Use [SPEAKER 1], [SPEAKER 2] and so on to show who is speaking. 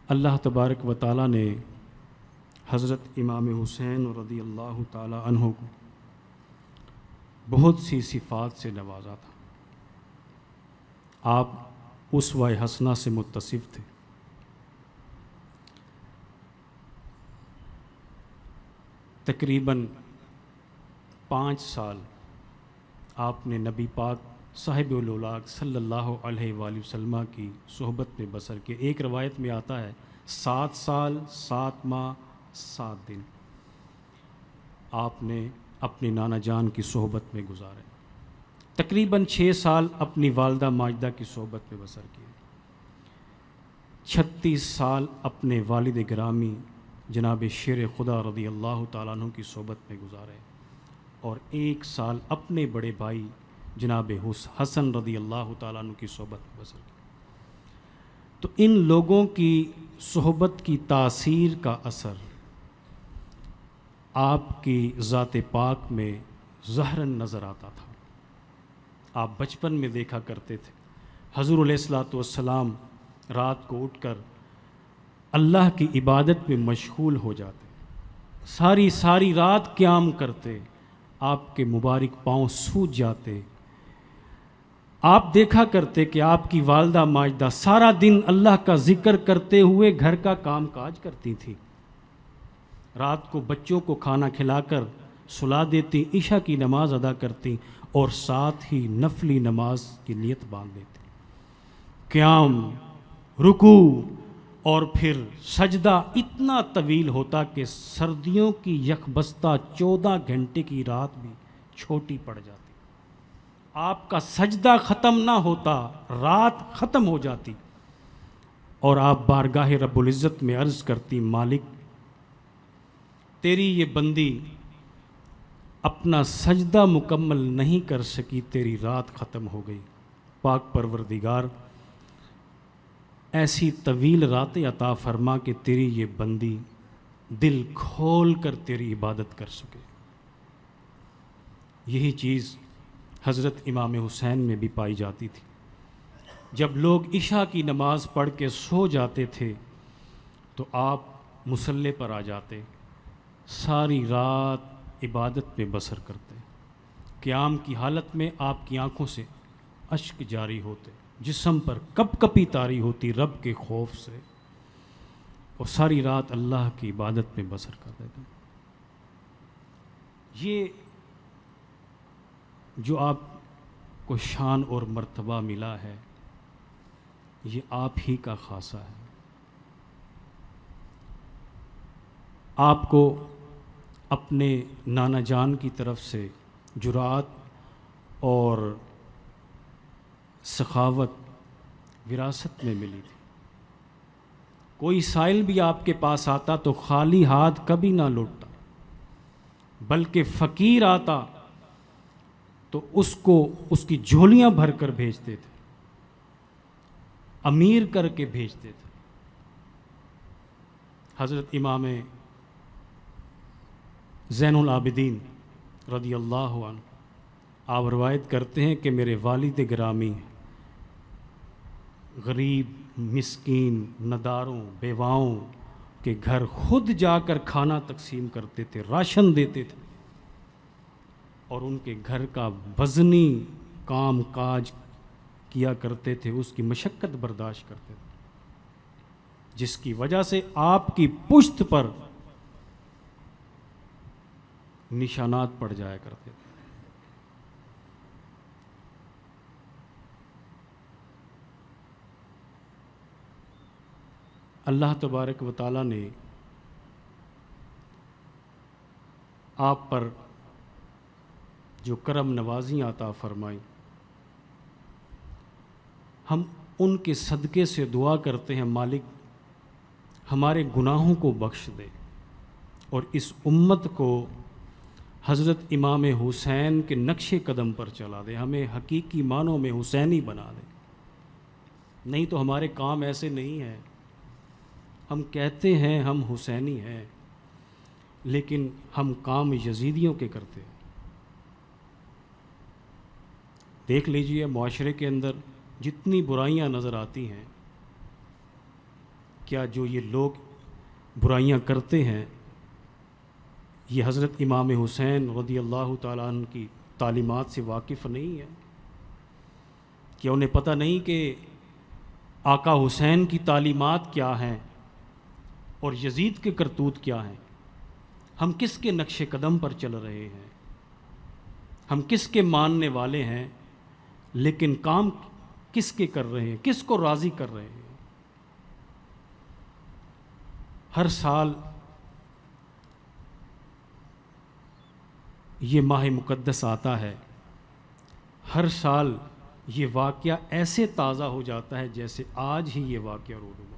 [SPEAKER 1] اللہ تبارک و تعالیٰ نے حضرت امام حسین رضی اللہ تعالیٰ عنہ کو بہت سی صفات سے نوازا تھا۔ آپ اسوہ حسنہ سے متصف تھے۔ تقریباً 5 سال آپ نے نبی پاک صاحب الاولاق صلی اللہ علیہ وآلہ وسلم کی صحبت میں بسر کی۔ ایک روایت میں آتا ہے 7 سال 7 ماہ 7 دن آپ نے اپنی نانا جان کی صحبت میں گزارے۔ تقریباً 6 سال اپنی والدہ ماجدہ کی صحبت میں بسر کیے۔ 36 سال اپنے والد گرامی جناب شیر خدا رضی اللہ تعالیٰ عنہ کی صحبت میں گزارے، اور 1 سال اپنے بڑے بھائی جناب حسن رضی اللہ تعالیٰ عنہ کی صحبت میں بسر کی۔ تو ان لوگوں کی صحبت کی تاثیر کا اثر آپ کی ذات پاک میں ظاہراً نظر آتا تھا۔ آپ بچپن میں دیکھا کرتے تھے حضور علیہ الصلوۃ والسلام رات کو اٹھ کر اللہ کی عبادت میں مشغول ہو جاتے، ساری رات قیام کرتے، آپ کے مبارک پاؤں سوج جاتے۔ آپ دیکھا کرتے کہ آپ کی والدہ ماجدہ سارا دن اللہ کا ذکر کرتے ہوئے گھر کا کام کاج کرتی تھی، رات کو بچوں کو کھانا کھلا کر سلا دیتی، عشاء کی نماز ادا کرتی اور ساتھ ہی نفلی نماز کی نیت باندھ دیتی۔ قیام، رکوع اور پھر سجدہ اتنا طویل ہوتا کہ سردیوں کی یکبستہ 14 گھنٹے کی رات بھی چھوٹی پڑ جاتی۔ آپ کا سجدہ ختم نہ ہوتا، رات ختم ہو جاتی، اور آپ بارگاہ رب العزت میں عرض کرتی، مالک تیری یہ بندی اپنا سجدہ مکمل نہیں کر سکی، تیری رات ختم ہو گئی، پاک پروردگار ایسی طویل راتیں عطا فرما کہ تیری یہ بندی دل کھول کر تیری عبادت کر سکے۔ یہی چیز حضرت امام حسین میں بھی پائی جاتی تھی۔ جب لوگ عشاء کی نماز پڑھ کے سو جاتے تھے تو آپ مصلی پر آ جاتے، ساری رات عبادت میں بسر کرتے، قیام کی حالت میں آپ کی آنکھوں سے اشک جاری ہوتے، جسم پر کپ کپی طاری ہوتی رب کے خوف سے، اور ساری رات اللہ کی عبادت میں بسر کر دیتے۔ یہ جو آپ کو شان اور مرتبہ ملا ہے، یہ آپ ہی کا خاصہ ہے۔ آپ کو اپنے نانا جان کی طرف سے جرأت اور سخاوت وراثت میں ملی تھی۔ کوئی سائل بھی آپ کے پاس آتا تو خالی ہاتھ کبھی نہ لوٹتا، بلکہ فقیر آتا تو اس کو اس کی جھولیاں بھر کر بھیجتے تھے، امیر کر کے بھیجتے تھے۔ حضرت امام زین العابدین رضی اللہ عنہ آپ روایت کرتے ہیں کہ میرے والد گرامی غریب، مسکین، نداروں، بیواؤں کے گھر خود جا کر کھانا تقسیم کرتے تھے، راشن دیتے تھے، اور ان کے گھر کا وزنی کام کاج کیا کرتے تھے، اس کی مشقت برداشت کرتے تھے، جس کی وجہ سے آپ کی پشت پر نشانات پڑ جایا کرتے تھے۔ اللہ تبارک و تعالیٰ نے آپ پر جو کرم نوازیاں عطا فرمائیں، ہم ان کے صدقے سے دعا کرتے ہیں، مالک ہمارے گناہوں کو بخش دے اور اس امت کو حضرت امام حسین کے نقش قدم پر چلا دے، ہمیں حقیقی معنوں میں حسینی بنا دے۔ نہیں تو ہمارے کام ایسے نہیں ہیں، ہم کہتے ہیں ہم حسینی ہیں لیکن ہم کام یزیدیوں کے کرتے ہیں۔ دیکھ لیجئے معاشرے کے اندر جتنی برائیاں نظر آتی ہیں، کیا جو یہ لوگ برائیاں کرتے ہیں یہ حضرت امام حسین رضی اللہ تعالیٰ عنہ کی تعلیمات سے واقف نہیں ہے؟ کیا انہیں پتہ نہیں کہ آقا حسین کی تعلیمات کیا ہیں اور یزید کے کرتوت کیا ہیں؟ ہم کس کے نقش قدم پر چل رہے ہیں؟ ہم کس کے ماننے والے ہیں؟ لیکن کام کس کے کر رہے ہیں؟ کس کو راضی کر رہے ہیں؟ ہر سال یہ ماہ مقدس آتا ہے، ہر سال یہ واقعہ ایسے تازہ ہو جاتا ہے جیسے آج ہی یہ واقعہ رونما